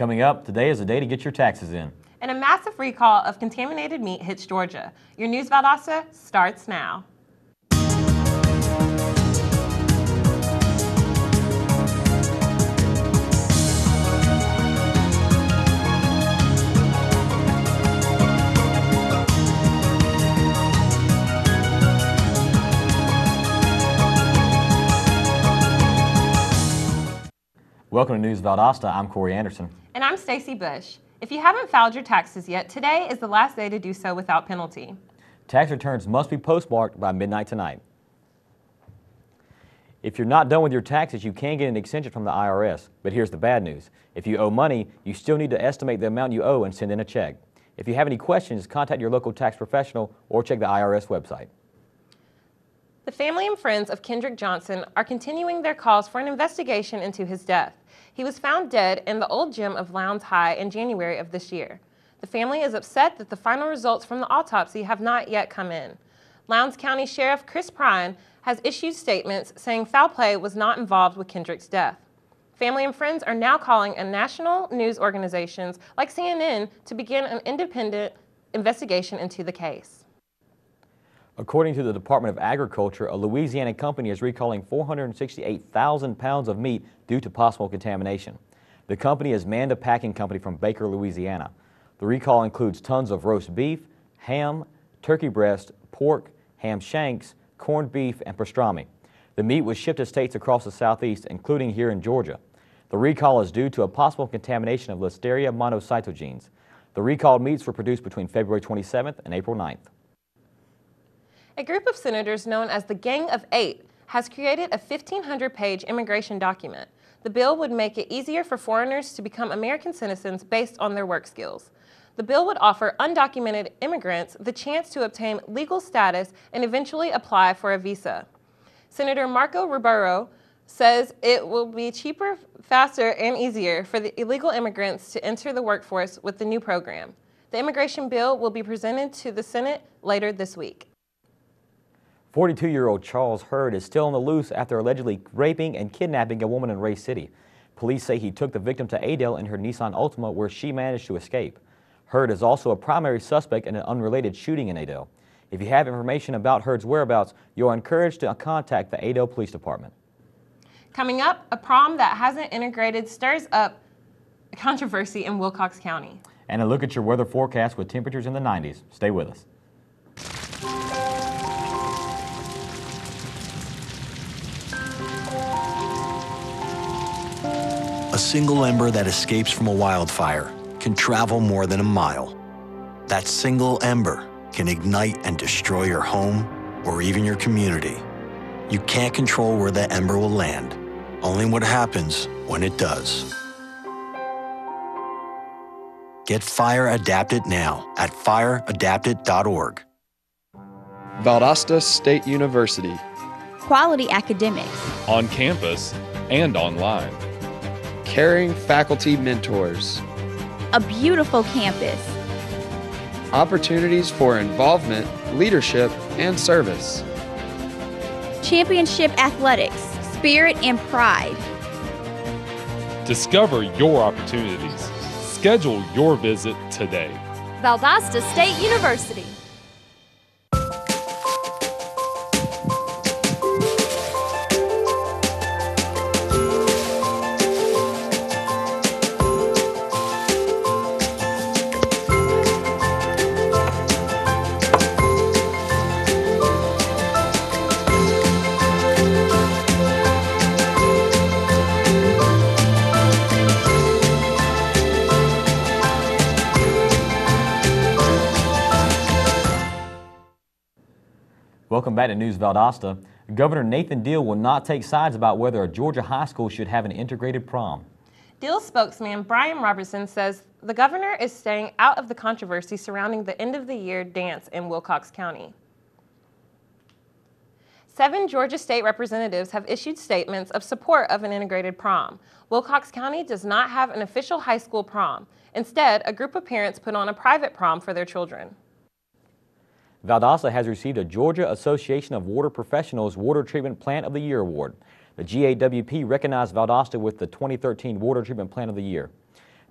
Coming up, today is the day to get your taxes in. And a massive recall of contaminated meat hits Georgia. Your News Valdosta starts now. Welcome to News Valdosta. I'm Corey Anderson. And I'm Stacy Bush. If you haven't filed your taxes yet, today is the last day to do so without penalty. Tax returns must be postmarked by midnight tonight. If you're not done with your taxes, you can get an extension from the IRS. But here's the bad news. If you owe money, you still need to estimate the amount you owe and send in a check. If you have any questions, contact your local tax professional or check the IRS website. The family and friends of Kendrick Johnson are continuing their calls for an investigation into his death. He was found dead in the old gym of Lowndes High in January of this year. The family is upset that the final results from the autopsy have not yet come in. Lowndes County Sheriff Chris Prine has issued statements saying foul play was not involved with Kendrick's death. Family and friends are now calling on national news organizations like CNN to begin an independent investigation into the case. According to the Department of Agriculture, a Louisiana company is recalling 468,000 pounds of meat due to possible contamination. The company is Manda Packing Company from Baker, Louisiana. The recall includes tons of roast beef, ham, turkey breast, pork, ham shanks, corned beef, and pastrami. The meat was shipped to states across the southeast, including here in Georgia. The recall is due to a possible contamination of Listeria monocytogenes. The recalled meats were produced between February 27th and April 9th. A group of senators known as the Gang of Eight has created a 1,500-page immigration document. The bill would make it easier for foreigners to become American citizens based on their work skills. The bill would offer undocumented immigrants the chance to obtain legal status and eventually apply for a visa. Senator Marco Rubio says it will be cheaper, faster, and easier for the illegal immigrants to enter the workforce with the new program. The immigration bill will be presented to the Senate later this week. 42-year-old Charles Hurd is still on the loose after allegedly raping and kidnapping a woman in Ray City. Police say he took the victim to Adel in her Nissan Altima, where she managed to escape. Hurd is also a primary suspect in an unrelated shooting in Adel. If you have information about Hurd's whereabouts, you're encouraged to contact the Adel Police Department. Coming up, a prom that hasn't integrated stirs up controversy in Wilcox County. And a look at your weather forecast with temperatures in the 90s. Stay with us. A single ember that escapes from a wildfire can travel more than a mile. That single ember can ignite and destroy your home or even your community. You can't control where that ember will land, only what happens when it does. Get Fire Adapted now at fireadapted.org. Valdosta State University. Quality academics. On campus and online. Caring faculty mentors. A beautiful campus. Opportunities for involvement, leadership, and service. Championship athletics, spirit and pride. Discover your opportunities. Schedule your visit today. Valdosta State University. Welcome back to News Valdosta. Governor Nathan Deal will not take sides about whether a Georgia high school should have an integrated prom. Deal's spokesman Brian Robertson says the governor is staying out of the controversy surrounding the end-of-the-year dance in Wilcox County. 7 Georgia state representatives have issued statements of support of an integrated prom. Wilcox County does not have an official high school prom. Instead, a group of parents put on a private prom for their children. Valdosta has received a Georgia Association of Water Professionals Water Treatment Plant of the Year award. The GAWP recognized Valdosta with the 2013 Water Treatment Plant of the Year.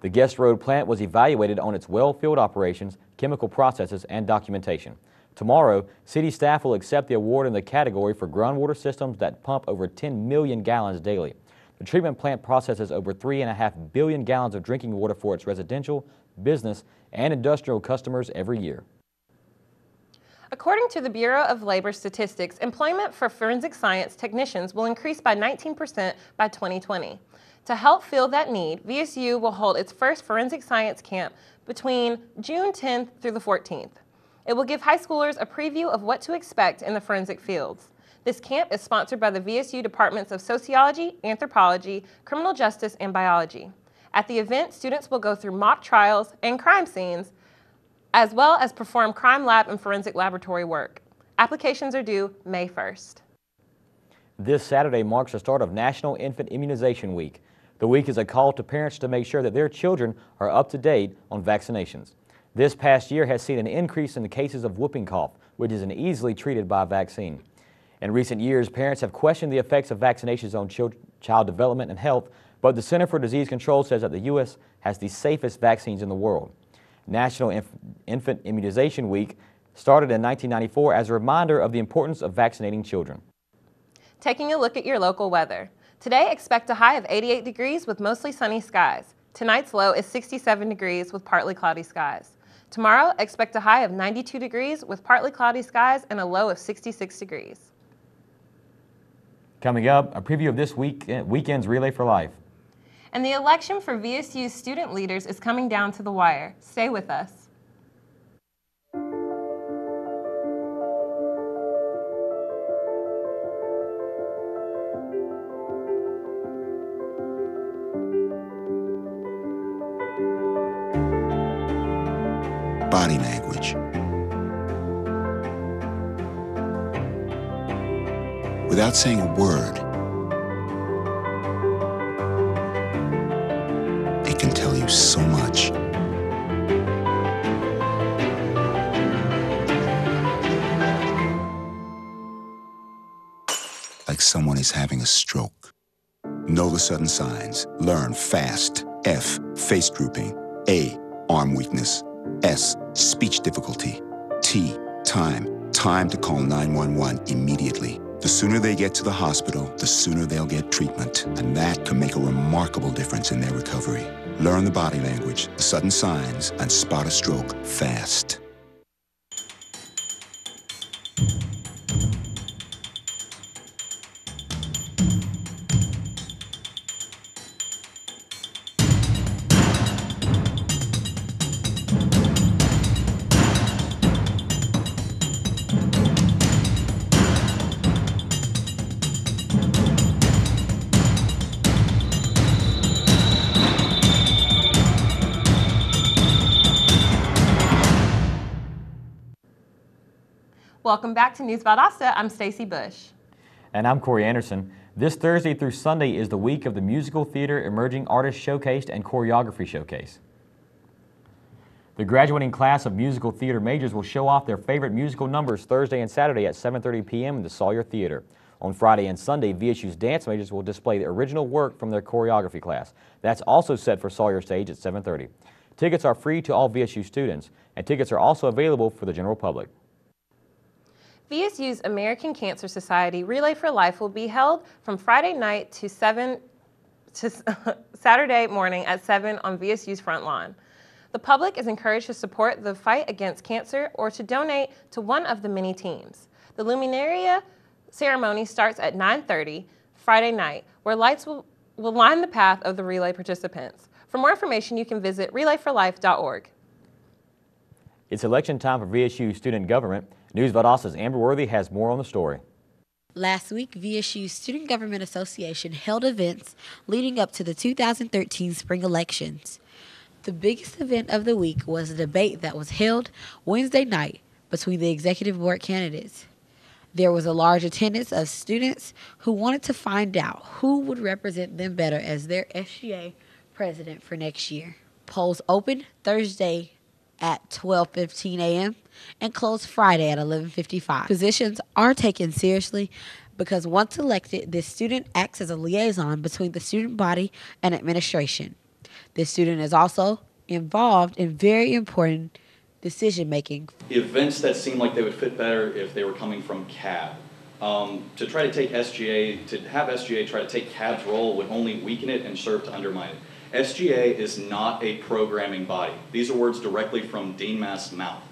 The Guest Road plant was evaluated on its well field operations, chemical processes, and documentation. Tomorrow, city staff will accept the award in the category for groundwater systems that pump over 10 million gallons daily. The treatment plant processes over 3.5 billion gallons of drinking water for its residential, business, and industrial customers every year. According to the Bureau of Labor Statistics, employment for forensic science technicians will increase by 19% by 2020. To help fill that need, VSU will hold its first forensic science camp between June 10th through the 14th. It will give high schoolers a preview of what to expect in the forensic fields. This camp is sponsored by the VSU Departments of Sociology, Anthropology, Criminal Justice, and Biology. At the event, students will go through mock trials and crime scenes, as well as perform crime lab and forensic laboratory work. Applications are due May 1st. This Saturday marks the start of National Infant Immunization Week. The week is a call to parents to make sure that their children are up to date on vaccinations. This past year has seen an increase in the cases of whooping cough, which is easily treated by a vaccine. In recent years, parents have questioned the effects of vaccinations on child development and health, but the Center for Disease Control says that the U.S. has the safest vaccines in the world. National Infant Immunization Week started in 1994 as a reminder of the importance of vaccinating children. Taking a look at your local weather. Today, expect a high of 88 degrees with mostly sunny skies. Tonight's low is 67 degrees with partly cloudy skies. Tomorrow, expect a high of 92 degrees with partly cloudy skies and a low of 66 degrees. Coming up, a preview of this weekend's Relay for Life. And the election for VSU's student leaders is coming down to the wire. Stay with us. Body language. Without saying a word, it can tell you so much. Like someone is having a stroke. Know the sudden signs. Learn fast. F, face drooping. A, arm weakness. S, speech difficulty. T, time. Time to call 911 immediately. The sooner they get to the hospital, the sooner they'll get treatment. And that can make a remarkable difference in their recovery. Learn the body language, the sudden signs, and spot a stroke fast. Welcome back to News Valdosta. I'm Stacy Bush. And I'm Corey Anderson. This Thursday through Sunday is the week of the Musical Theater Emerging Artist Showcase and Choreography Showcase. The graduating class of musical theater majors will show off their favorite musical numbers Thursday and Saturday at 7:30 p.m. in the Sawyer Theater. On Friday and Sunday, VSU's dance majors will display the original work from their choreography class. That's also set for Sawyer Stage at 7:30. Tickets are free to all VSU students, and tickets are also available for the general public. VSU's American Cancer Society Relay for Life will be held from Friday night to Saturday morning at 7 on VSU's front lawn. The public is encouraged to support the fight against cancer or to donate to one of the many teams. The Luminaria ceremony starts at 9:30 Friday night, where lights will line the path of the relay participants. For more information, you can visit relayforlife.org. It's election time for VSU student government. News Valdosta's Amber Worthy has more on the story. Last week, VSU Student Government Association held events leading up to the 2013 spring elections. The biggest event of the week was a debate that was held Wednesday night between the executive board candidates. There was a large attendance of students who wanted to find out who would represent them better as their SGA president for next year. Polls opened Thursday at 12:15 a.m. and closed Friday at 11:55. Positions are taken seriously because once elected, this student acts as a liaison between the student body and administration. This student is also involved in very important decision-making. Events that seem like they would fit better if they were coming from CAB. To try to take SGA, to have SGA try to take CAB's role would only weaken it and serve to undermine it. SGA is not a programming body. These are words directly from Dean Mast's mouth.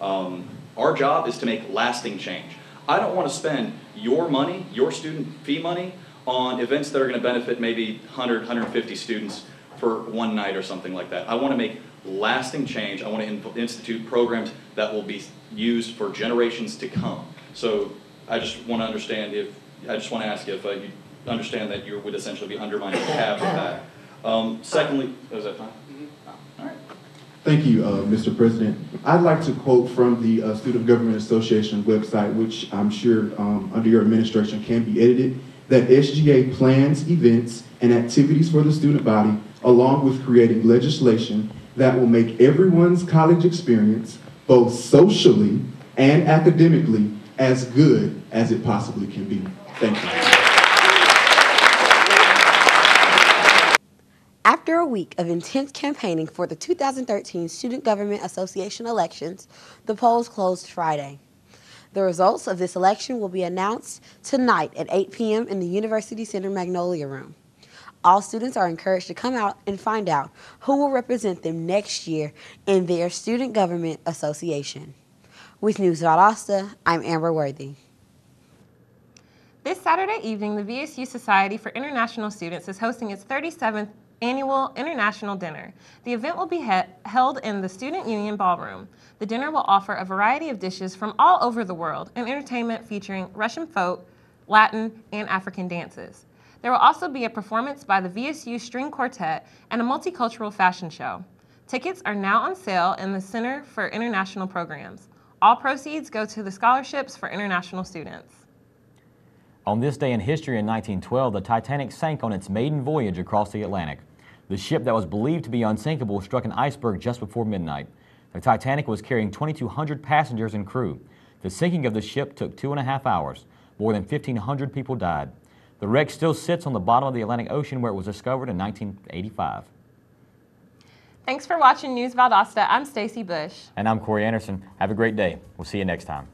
Our job is to make lasting change. I don't want to spend your money, your student fee money, on events that are going to benefit maybe 100, 150 students for one night or something like that. I want to make lasting change. I want to institute programs that will be used for generations to come. So I just want to understand if, I just want to ask if you understand that you would essentially be undermining CAB with that. Secondly, is that fine? All right. Thank you, Mr. President. I'd like to quote from the Student Government Association website, which I'm sure under your administration can be edited, that SGA plans events and activities for the student body, along with creating legislation that will make everyone's college experience, both socially and academically, as good as it possibly can be. Thank you. After a week of intense campaigning for the 2013 Student Government Association elections, the polls closed Friday. The results of this election will be announced tonight at 8 p.m. in the University Center Magnolia Room. All students are encouraged to come out and find out who will represent them next year in their Student Government Association. With News Valdosta, I'm Amber Worthy. This Saturday evening, the VSU Society for International Students is hosting its 37th annual International Dinner. The event will be held in the Student Union Ballroom. The dinner will offer a variety of dishes from all over the world and entertainment featuring Russian folk, Latin, and African dances. There will also be a performance by the VSU String Quartet and a multicultural fashion show. Tickets are now on sale in the Center for International Programs. All proceeds go to the scholarships for international students. On this day in history in 1912, the Titanic sank on its maiden voyage across the Atlantic. The ship that was believed to be unsinkable struck an iceberg just before midnight. The Titanic was carrying 2,200 passengers and crew. The sinking of the ship took 2.5 hours. More than 1,500 people died. The wreck still sits on the bottom of the Atlantic Ocean where it was discovered in 1985. Thanks for watching News Valdosta. I'm Stacy Bush. And I'm Corey Anderson. Have a great day. We'll see you next time.